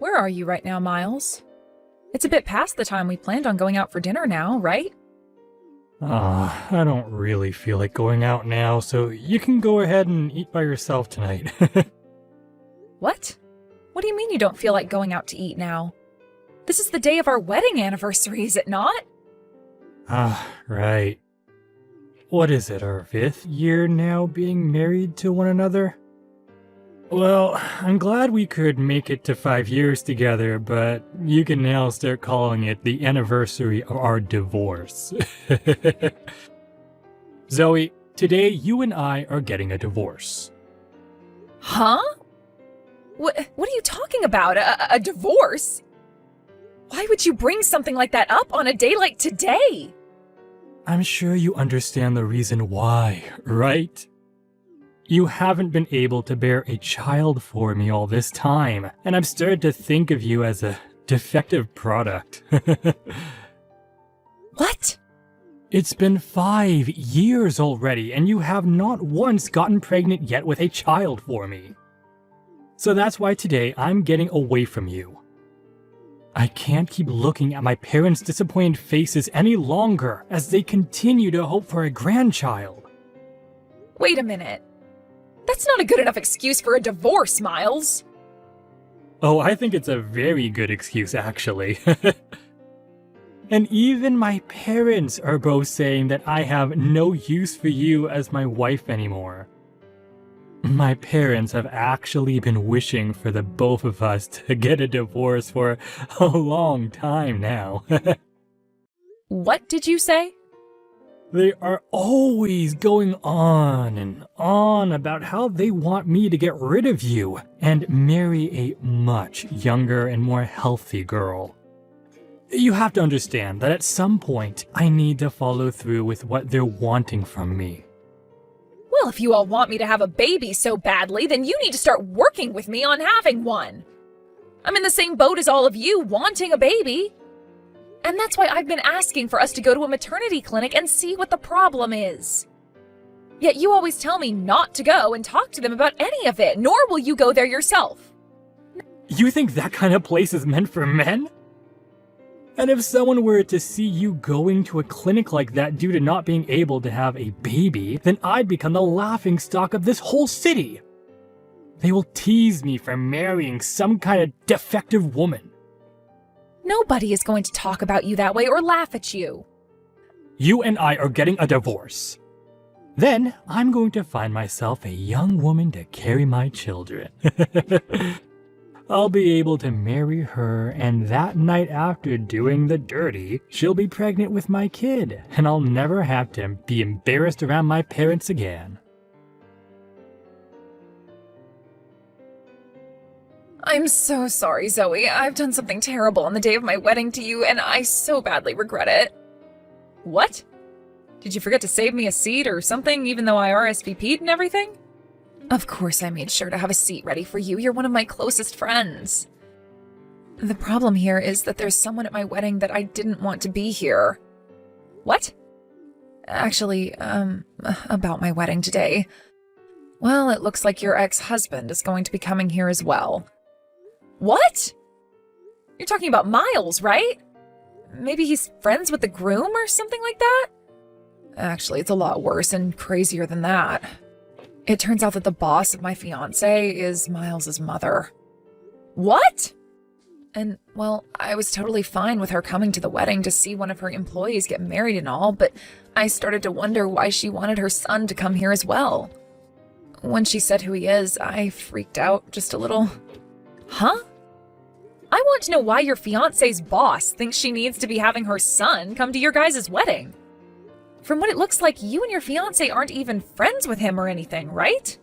Where are you right now, Miles? It's a bit past the time we planned on going out for dinner now, right? I don't really feel like going out now, so you can go ahead and eat by yourself tonight. What? What do you mean you don't feel like going out to eat now? This is the day of our wedding anniversary, is it not? Right. What is it, our 5th year now being married to one another? Well, I'm glad we could make it to 5 years together, but you can now start calling it the anniversary of our divorce. Zoe, today you and I are getting a divorce. Huh? What are you talking about? A divorce? Why would you bring something like that up on a day like today? I'm sure you understand the reason why, right? You haven't been able to bear a child for me all this time, and I've started to think of you as a defective product. What? It's been 5 years already, and you have not once gotten pregnant yet with a child for me. So that's why today I'm getting away from you. I can't keep looking at my parents' disappointed faces any longer as they continue to hope for a grandchild. Wait a minute. That's not a good enough excuse for a divorce, Miles. Oh, I think it's a very good excuse, actually. And even my parents are both saying that I have no use for you as my wife anymore. My parents have actually been wishing for the both of us to get a divorce for a long time now. What did you say? They are always going on and on about how they want me to get rid of you and marry a much younger and more healthy girl. You have to understand that at some point I need to follow through with what they're wanting from me. Well, if you all want me to have a baby so badly, then you need to start working with me on having one. I'm in the same boat as all of you, wanting a baby. And that's why I've been asking for us to go to a maternity clinic and see what the problem is. Yet you always tell me not to go and talk to them about any of it, nor will you go there yourself. You think that kind of place is meant for men? And if someone were to see you going to a clinic like that due to not being able to have a baby, then I'd become the laughingstock of this whole city. They will tease me for marrying some kind of defective woman. Nobody is going to talk about you that way or laugh at you. You and I are getting a divorce. Then I'm going to find myself a young woman to carry my children. I'll be able to marry her, and that night after doing the dirty, she'll be pregnant with my kid, and I'll never have to be embarrassed around my parents again. I'm so sorry, Zoe. I've done something terrible on the day of my wedding to you, and I so badly regret it. What? Did you forget to save me a seat or something, even though I RSVP'd and everything? Of course I made sure to have a seat ready for you. You're one of my closest friends. The problem here is that there's someone at my wedding that I didn't want to be here. What? Actually, about my wedding today. Well, it looks like your ex-husband is going to be coming here as well. What? You're talking about Miles, right? Maybe he's friends with the groom or something like that? Actually, it's a lot worse and crazier than that. It turns out that the boss of my fiancé is Miles's mother. What? And, well, I was totally fine with her coming to the wedding to see one of her employees get married and all, but I started to wonder why she wanted her son to come here as well. When she said who he is, I freaked out just a little. Huh? I want to know why your fiancé's boss thinks she needs to be having her son come to your guys' wedding. From what it looks like, you and your fiancé aren't even friends with him or anything, right?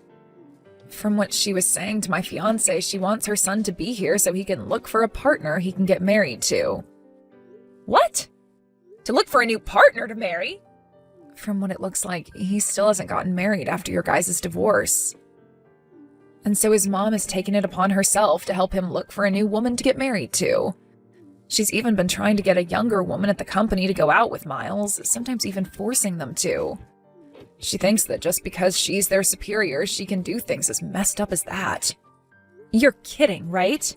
From what she was saying to my fiancé, she wants her son to be here so he can look for a partner he can get married to. What? To look for a new partner to marry? From what it looks like, he still hasn't gotten married after your guys' divorce. And so his mom has taken it upon herself to help him look for a new woman to get married to. She's even been trying to get a younger woman at the company to go out with Miles, sometimes even forcing them to. She thinks that just because she's their superior, she can do things as messed up as that. You're kidding, right?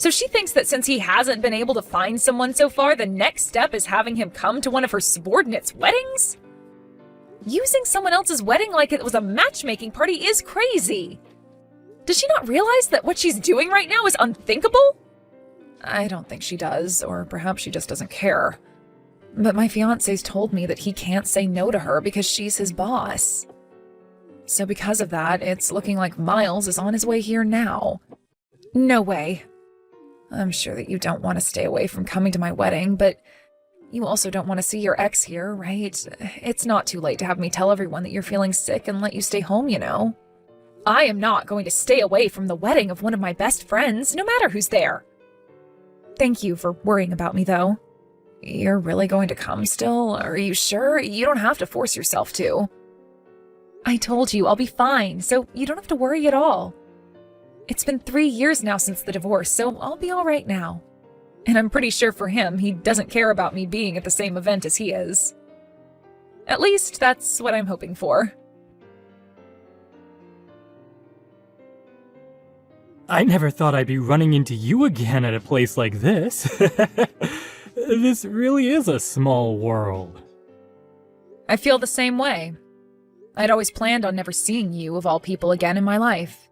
So she thinks that since he hasn't been able to find someone so far, the next step is having him come to one of her subordinates' weddings? Using someone else's wedding like it was a matchmaking party is crazy. Does she not realize that what she's doing right now is unthinkable? I don't think she does, or perhaps she just doesn't care. But my fiancé's told me that he can't say no to her because she's his boss. So because of that, it's looking like Miles is on his way here now. No way. I'm sure that you don't want to stay away from coming to my wedding, but you also don't want to see your ex here, right? It's not too late to have me tell everyone that you're feeling sick and let you stay home, you know. I am not going to stay away from the wedding of one of my best friends, no matter who's there. Thank you for worrying about me, though. You're really going to come still? Are you sure? You don't have to force yourself to. I told you I'll be fine, so you don't have to worry at all. It's been 3 years now since the divorce, so I'll be all right now. And I'm pretty sure for him, he doesn't care about me being at the same event as he is. At least that's what I'm hoping for. I never thought I'd be running into you again at a place like this. This really is a small world. I feel the same way. I'd always planned on never seeing you, of all people, again in my life.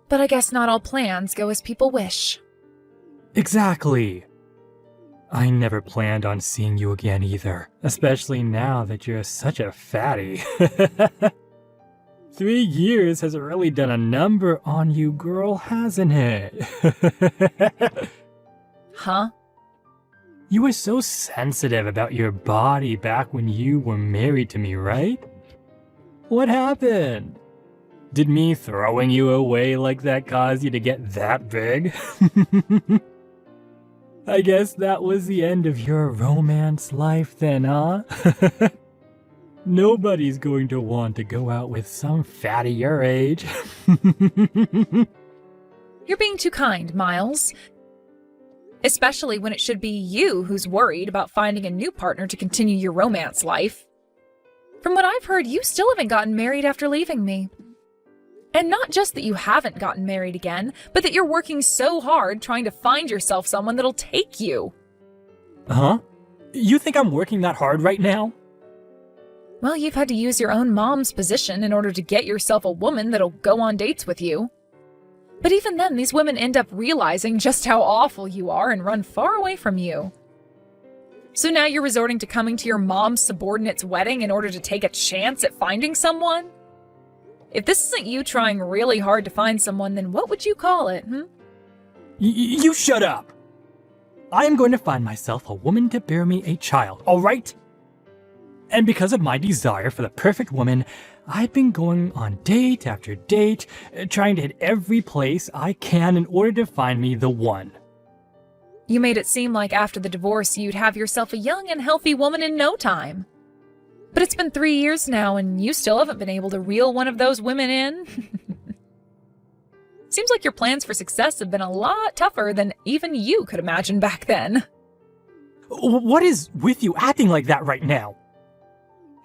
But I guess not all plans go as people wish. Exactly. I never planned on seeing you again either, especially now that you're such a fatty. 3 years has really done a number on you, girl, hasn't it? Huh? You were so sensitive about your body back when you were married to me, right? What happened? Did me throwing you away like that cause you to get that big? I guess that was the end of your romance life then, huh? Nobody's going to want to go out with some fatty your age. You're being too kind, Miles. Especially when it should be you who's worried about finding a new partner to continue your romance life. From what I've heard, you still haven't gotten married after leaving me. And not just that you haven't gotten married again, but that you're working so hard trying to find yourself someone that'll take you. Huh? You think I'm working that hard right now? Well, you've had to use your own mom's position in order to get yourself a woman that'll go on dates with you. But even then, these women end up realizing just how awful you are and run far away from you. So now you're resorting to coming to your mom's subordinate's wedding in order to take a chance at finding someone? If this isn't you trying really hard to find someone, then what would you call it, You shut up! I am going to find myself a woman to bear me a child, alright? And because of my desire for the perfect woman, I've been going on date after date, trying to hit every place I can in order to find me the one. You made it seem like after the divorce you'd have yourself a young and healthy woman in no time. But it's been 3 years now and you still haven't been able to reel one of those women in. Seems like your plans for success have been a lot tougher than even you could imagine back then. What is with you acting like that right now?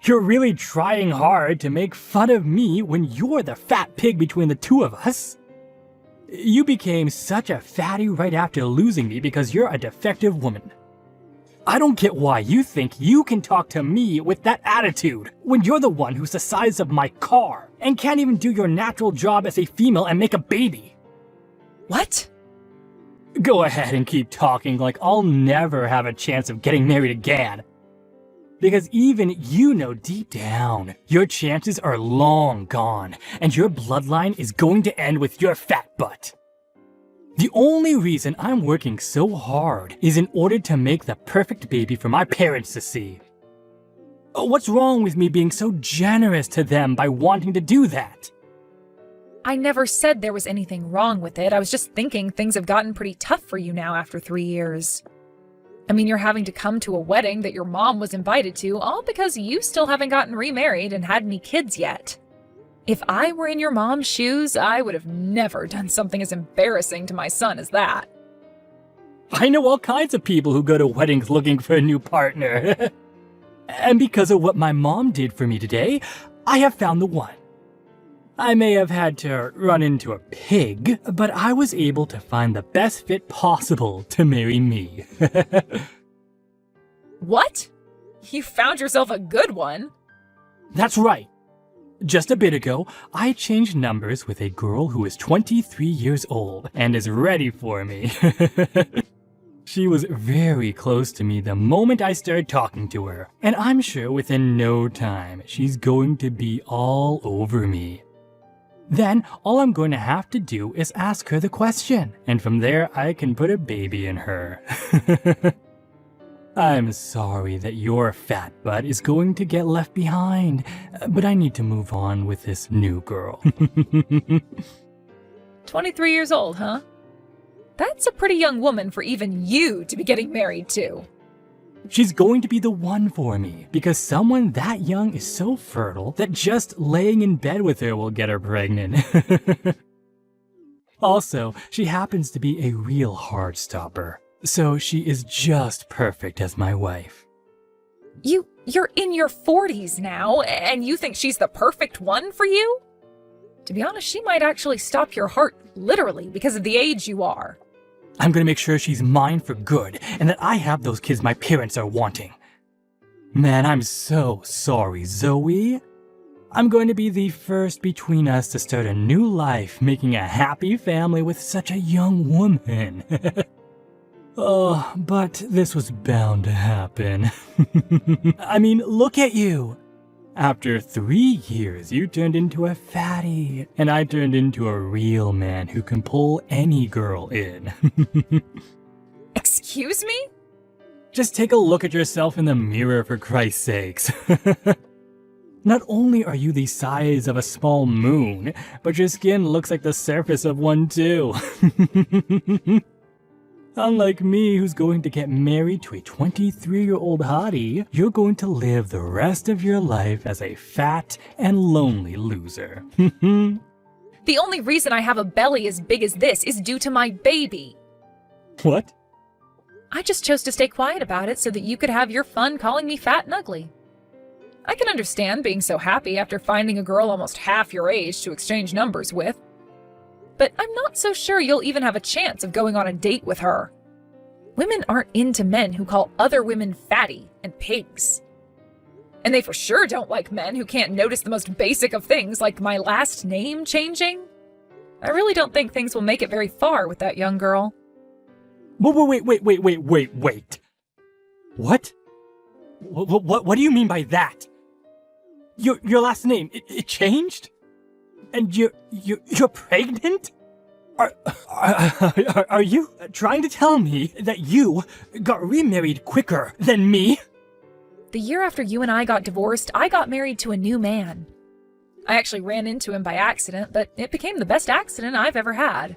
You're really trying hard to make fun of me when you're the fat pig between the two of us. You became such a fatty right after losing me because you're a defective woman. I don't get why you think you can talk to me with that attitude when you're the one who's the size of my car and can't even do your natural job as a female and make a baby. What? Go ahead and keep talking like I'll never have a chance of getting married again. Because even you know deep down, your chances are long gone, and your bloodline is going to end with your fat butt. The only reason I'm working so hard is in order to make the perfect baby for my parents to see. What's wrong with me being so generous to them by wanting to do that? I never said there was anything wrong with it. I was just thinking things have gotten pretty tough for you now after 3 years. I mean, you're having to come to a wedding that your mom was invited to, all because you still haven't gotten remarried and had any kids yet. If I were in your mom's shoes, I would have never done something as embarrassing to my son as that. I know all kinds of people who go to weddings looking for a new partner. And because of what my mom did for me today, I have found the one. I may have had to run into a pig, but I was able to find the best fit possible to marry me. What? You found yourself a good one? That's right. Just a bit ago, I changed numbers with a girl who is 23 years old and is ready for me. She was very close to me the moment I started talking to her, and I'm sure within no time she's going to be all over me. Then all I'm going to have to do is ask her the question, and from there I can put a baby in her. I'm sorry that your fat butt is going to get left behind, but I need to move on with this new girl. 23 years old, huh? That's a pretty young woman for even you to be getting married to. She's going to be the one for me, because someone that young is so fertile that just laying in bed with her will get her pregnant. Also, she happens to be a real hard stopper, so she is just perfect as my wife. You're in your 40s now, and you think she's the perfect one for you? To be honest, she might actually stop your heart literally because of the age you are. I'm gonna make sure she's mine for good, and that I have those kids my parents are wanting. Man, I'm so sorry, Zoe. I'm going to be the first between us to start a new life, making a happy family with such a young woman. Oh, but this was bound to happen. I mean, look at you. After 3 years, you turned into a fatty, and I turned into a real man who can pull any girl in. Excuse me? Just take a look at yourself in the mirror, for Christ's sakes. Not only are you the size of a small moon, but your skin looks like the surface of one too. Unlike me, who's going to get married to a 23-year-old hottie, you're going to live the rest of your life as a fat and lonely loser. The only reason I have a belly as big as this is due to my baby. What? I just chose to stay quiet about it so that you could have your fun calling me fat and ugly. I can understand being so happy after finding a girl almost half your age to exchange numbers with. But I'm not so sure you'll even have a chance of going on a date with her. Women aren't into men who call other women fatty and pigs. And they for sure don't like men who can't notice the most basic of things like my last name changing. I really don't think things will make it very far with that young girl. Wait. What? What do you mean by that? Your last name, it changed? And you're pregnant? Are you trying to tell me that you got remarried quicker than me? The year after you and I got divorced, I got married to a new man. I actually ran into him by accident, but it became the best accident I've ever had.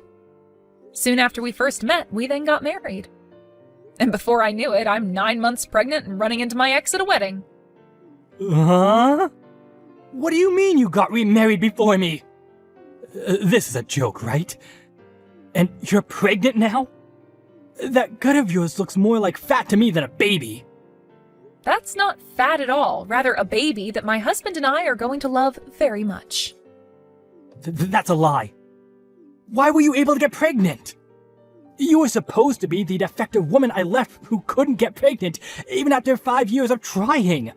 Soon after we first met, we then got married. And before I knew it, I'm 9 months pregnant and running into my ex at a wedding. Huh? What do you mean you got remarried before me? This is a joke, right? And you're pregnant now? That gut of yours looks more like fat to me than a baby. That's not fat at all, rather a baby that my husband and I are going to love very much. That's a lie. Why were you able to get pregnant? You were supposed to be the defective woman I left who couldn't get pregnant, even after 5 years of trying.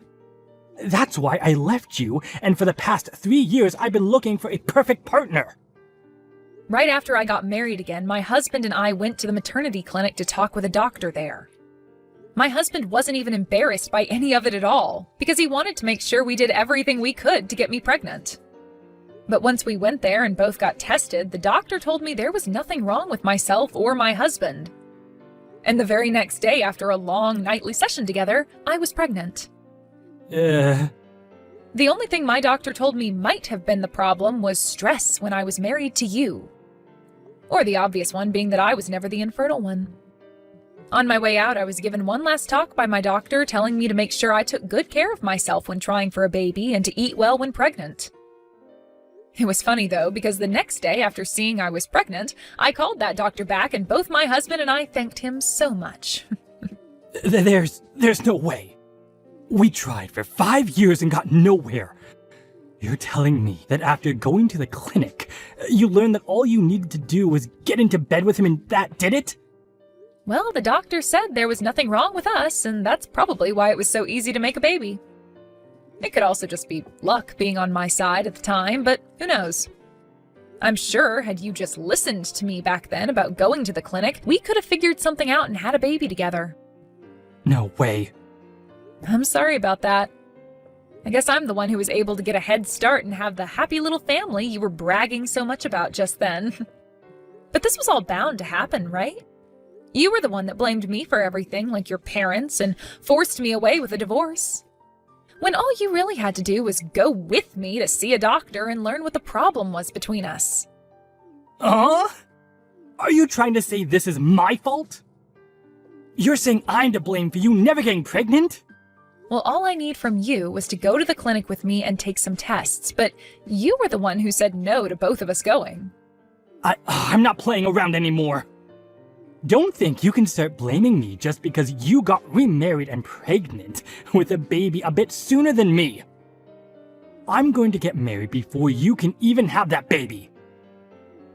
That's why I left you, and for the past 3 years I've been looking for a perfect partner. Right after I got married again, my husband and I went to the maternity clinic to talk with a doctor there. My husband wasn't even embarrassed by any of it at all, because he wanted to make sure we did everything we could to get me pregnant. But once we went there and both got tested, the doctor told me there was nothing wrong with myself or my husband. And the very next day, after a long nightly session together, I was pregnant. The only thing my doctor told me might have been the problem was stress when I was married to you. Or the obvious one being that I was never the infertile one. On my way out, I was given one last talk by my doctor telling me to make sure I took good care of myself when trying for a baby and to eat well when pregnant. It was funny though, because the next day after seeing I was pregnant, I called that doctor back and both my husband and I thanked him so much. There's no way. We tried for 5 years and got nowhere. You're telling me that after going to the clinic, you learned that all you needed to do was get into bed with him and that did it? Well, the doctor said there was nothing wrong with us, and that's probably why it was so easy to make a baby. It could also just be luck being on my side at the time, but who knows? I'm sure had you just listened to me back then about going to the clinic, we could have figured something out and had a baby together. No way. I'm sorry about that. I guess I'm the one who was able to get a head start and have the happy little family you were bragging so much about just then. But this was all bound to happen, right? You were the one that blamed me for everything, like your parents, and forced me away with a divorce. When all you really had to do was go with me to see a doctor and learn what the problem was between us. Are you trying to say this is my fault? You're saying I'm to blame for you never getting pregnant? Well, all I need from you was to go to the clinic with me and take some tests, but you were the one who said no to both of us going. I'm not playing around anymore. Don't think you can start blaming me just because you got remarried and pregnant with a baby a bit sooner than me. I'm going to get married before you can even have that baby.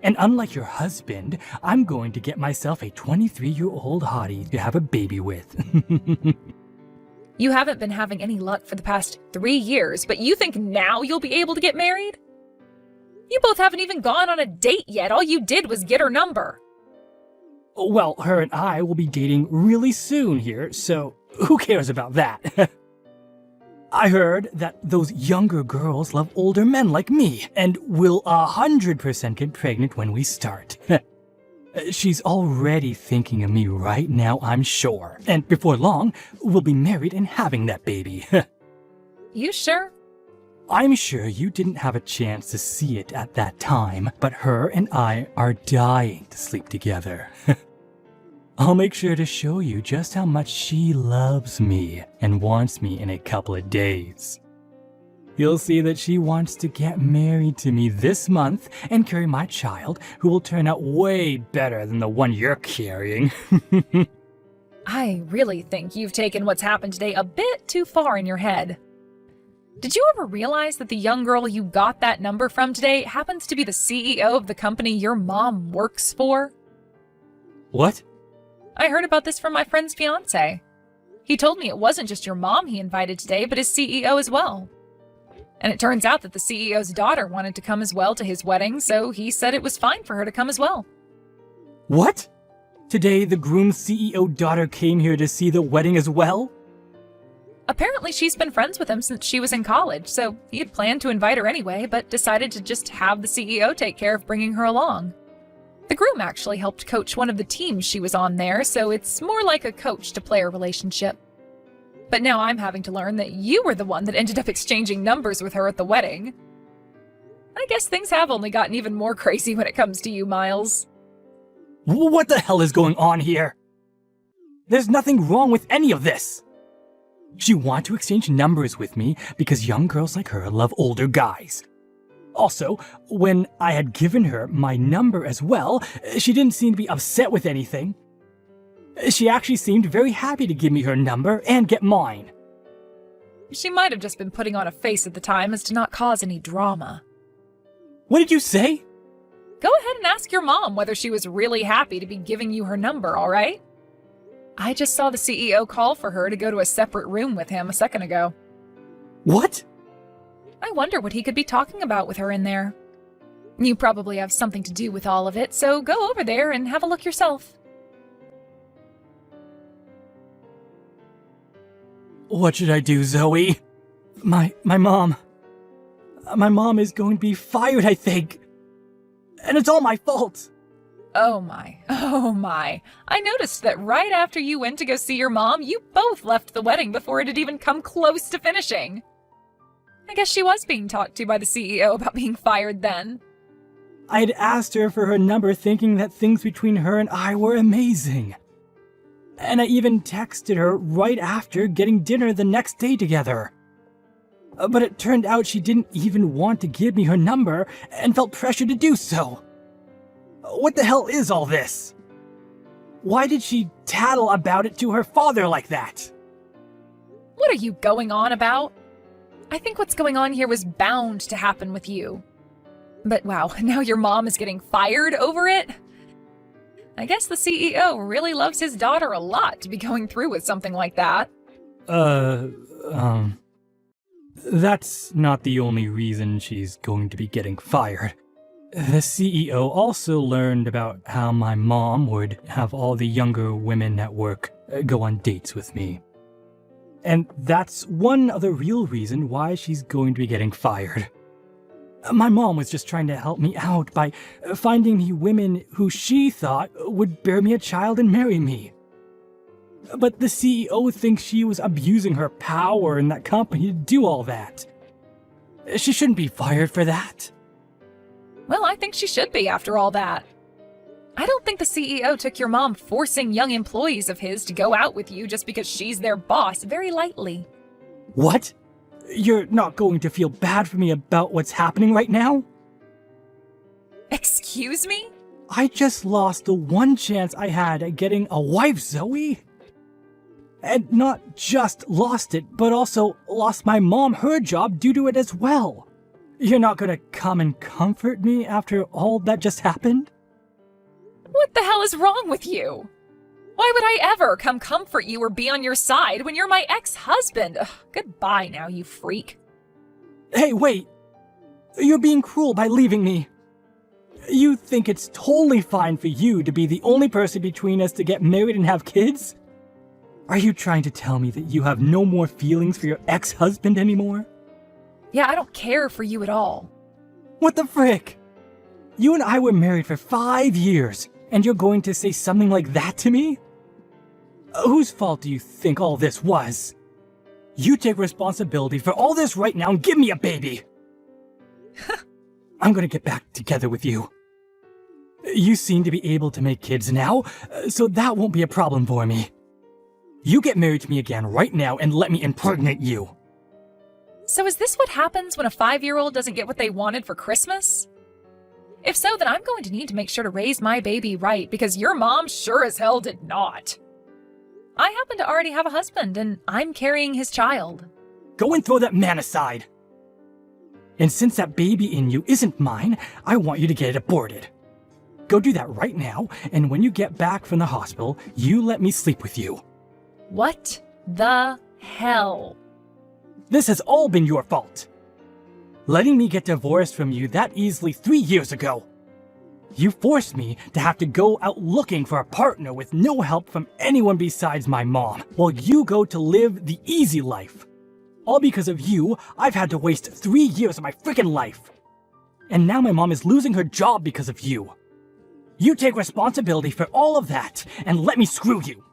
And unlike your husband, I'm going to get myself a 23-year-old hottie to have a baby with. You haven't been having any luck for the past 3 years, but you think now you'll be able to get married? You both haven't even gone on a date yet. All you did was get her number. Well, her and I will be dating really soon here, so who cares about that? I heard that those younger girls love older men like me, and will 100% get pregnant when we start. She's already thinking of me right now, I'm sure. And before long, we'll be married and having that baby. You sure? I'm sure you didn't have a chance to see it at that time, but her and I are dying to sleep together. I'll make sure to show you just how much she loves me and wants me in a couple of days. You'll see that she wants to get married to me this month and carry my child, who will turn out way better than the one you're carrying. I really think you've taken what's happened today a bit too far in your head. Did you ever realize that the young girl you got that number from today happens to be the CEO of the company your mom works for? What? I heard about this from my friend's fiancé. He told me it wasn't just your mom he invited today, but his CEO as well. And it turns out that the CEO's daughter wanted to come as well to his wedding, so he said it was fine for her to come as well. What? Today the groom's CEO daughter came here to see the wedding as well? Apparently she's been friends with him since she was in college, so he had planned to invite her anyway, but decided to just have the CEO take care of bringing her along. The groom actually helped coach one of the teams she was on there, so it's more like a coach-to-player relationship. But now I'm having to learn that you were the one that ended up exchanging numbers with her at the wedding. I guess things have only gotten even more crazy when it comes to you, Miles. What the hell is going on here? There's nothing wrong with any of this. She wanted to exchange numbers with me because young girls like her love older guys. Also, when I had given her my number as well, she didn't seem to be upset with anything. She actually seemed very happy to give me her number and get mine. She might have just been putting on a face at the time as to not cause any drama. What did you say? Go ahead and ask your mom whether she was really happy to be giving you her number, all right? I just saw the CEO call for her to go to a separate room with him a second ago. What? I wonder what he could be talking about with her in there. You probably have something to do with all of it, so go over there and have a look yourself. What should I do, Zoe? My mom is going to be fired, I think. And it's all my fault. Oh my. I noticed that right after you went to go see your mom, you both left the wedding before it had even come close to finishing. I guess she was being talked to by the CEO about being fired then. I had asked her for her number thinking that things between her and I were amazing. And I even texted her right after getting dinner the next day together. But it turned out she didn't even want to give me her number and felt pressure to do so. What the hell is all this? Why did she tattle about it to her father like that? What are you going on about? I think what's going on here was bound to happen with you. But wow, now your mom is getting fired over it? I guess the CEO really loves his daughter a lot to be going through with something like that. That's not the only reason she's going to be getting fired. The CEO also learned about how my mom would have all the younger women at work go on dates with me. And that's one other real reason why she's going to be getting fired. My mom was just trying to help me out by finding me women who she thought would bear me a child and marry me. But the CEO thinks she was abusing her power in that company to do all that. She shouldn't be fired for that. Well, I think she should be after all that. I don't think the CEO took your mom forcing young employees of his to go out with you just because she's their boss very lightly. What? You're not going to feel bad for me about what's happening right now? Excuse me? I just lost the one chance I had at getting a wife, Zoe. And not just lost it, but also lost my mom her job due to it as well. You're not gonna come and comfort me after all that just happened? What the hell is wrong with you? Why would I ever come comfort you or be on your side when you're my ex-husband? Ugh, goodbye now, you freak. Hey, wait! You're being cruel by leaving me. You think it's totally fine for you to be the only person between us to get married and have kids? Are you trying to tell me that you have no more feelings for your ex-husband anymore? Yeah, I don't care for you at all. What the frick? You and I were married for 5 years, and you're going to say something like that to me? Whose fault do you think all this was? You take responsibility for all this right now and give me a baby! I'm gonna get back together with you. You seem to be able to make kids now, so that won't be a problem for me. You get married to me again right now and let me impregnate you. So is this what happens when a 5-year-old doesn't get what they wanted for Christmas? If so, then I'm going to need to make sure to raise my baby right, because your mom sure as hell did not. I happen to already have a husband, and I'm carrying his child. Go and throw that man aside. And since that baby in you isn't mine, I want you to get it aborted. Go do that right now, and when you get back from the hospital, you let me sleep with you. What the hell? This has all been your fault. Letting me get divorced from you that easily 3 years ago. You forced me to have to go out looking for a partner with no help from anyone besides my mom, while you go to live the easy life. All because of you, I've had to waste 3 years of my freaking life. And now my mom is losing her job because of you. You take responsibility for all of that, and let me screw you.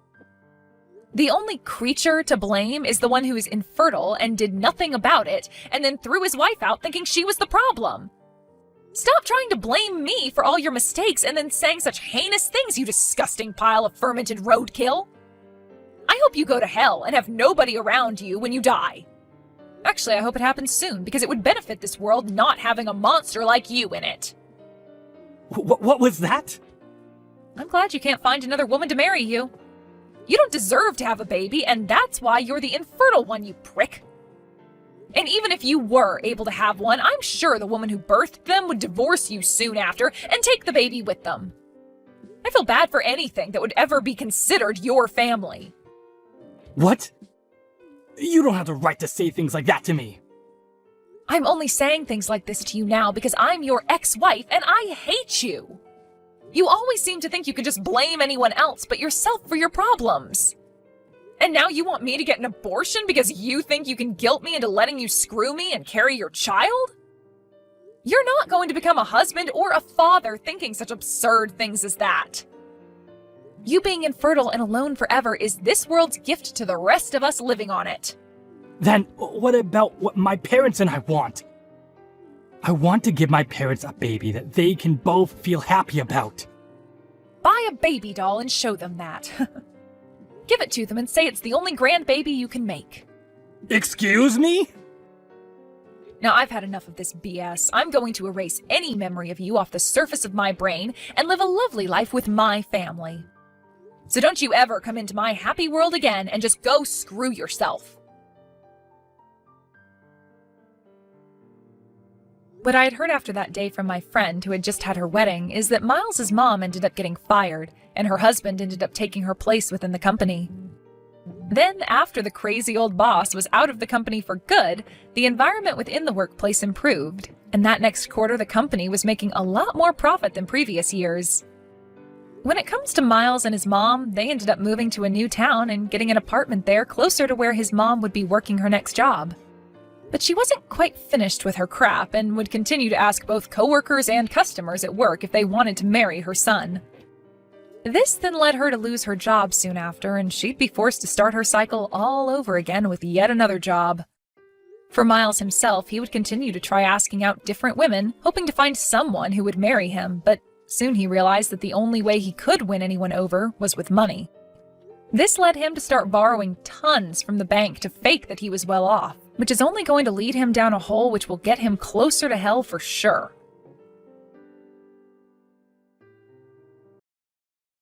The only creature to blame is the one who is infertile and did nothing about it, and then threw his wife out thinking she was the problem. Stop trying to blame me for all your mistakes and then saying such heinous things, you disgusting pile of fermented roadkill. I hope you go to hell and have nobody around you when you die. Actually, I hope it happens soon, because it would benefit this world not having a monster like you in it. What was that? I'm glad you can't find another woman to marry you. You don't deserve to have a baby, and that's why you're the infertile one, you prick. And even if you were able to have one, I'm sure the woman who birthed them would divorce you soon after and take the baby with them. I feel bad for anything that would ever be considered your family. What? You don't have the right to say things like that to me. I'm only saying things like this to you now because I'm your ex-wife and I hate you. You always seem to think you can just blame anyone else but yourself for your problems. And now you want me to get an abortion because you think you can guilt me into letting you screw me and carry your child? You're not going to become a husband or a father thinking such absurd things as that. You being infertile and alone forever is this world's gift to the rest of us living on it. Then what about what my parents and I want? I want to give my parents a baby that they can both feel happy about. Buy a baby doll and show them that. Give it to them and say it's the only grandbaby you can make. Excuse me? Now, I've had enough of this BS. I'm going to erase any memory of you off the surface of my brain and live a lovely life with my family. So don't you ever come into my happy world again and just go screw yourself. What I had heard after that day from my friend who had just had her wedding is that Miles's mom ended up getting fired, and her husband ended up taking her place within the company. Then, after the crazy old boss was out of the company for good, the environment within the workplace improved, and that next quarter the company was making a lot more profit than previous years. When it comes to Miles and his mom, they ended up moving to a new town and getting an apartment there closer to where his mom would be working her next job. But she wasn't quite finished with her crap and would continue to ask both coworkers and customers at work if they wanted to marry her son. This then led her to lose her job soon after, and she'd be forced to start her cycle all over again with yet another job. For Miles himself, he would continue to try asking out different women, hoping to find someone who would marry him, but soon he realized that the only way he could win anyone over was with money. This led him to start borrowing tons from the bank to fake that he was well off, which is only going to lead him down a hole which will get him closer to hell for sure.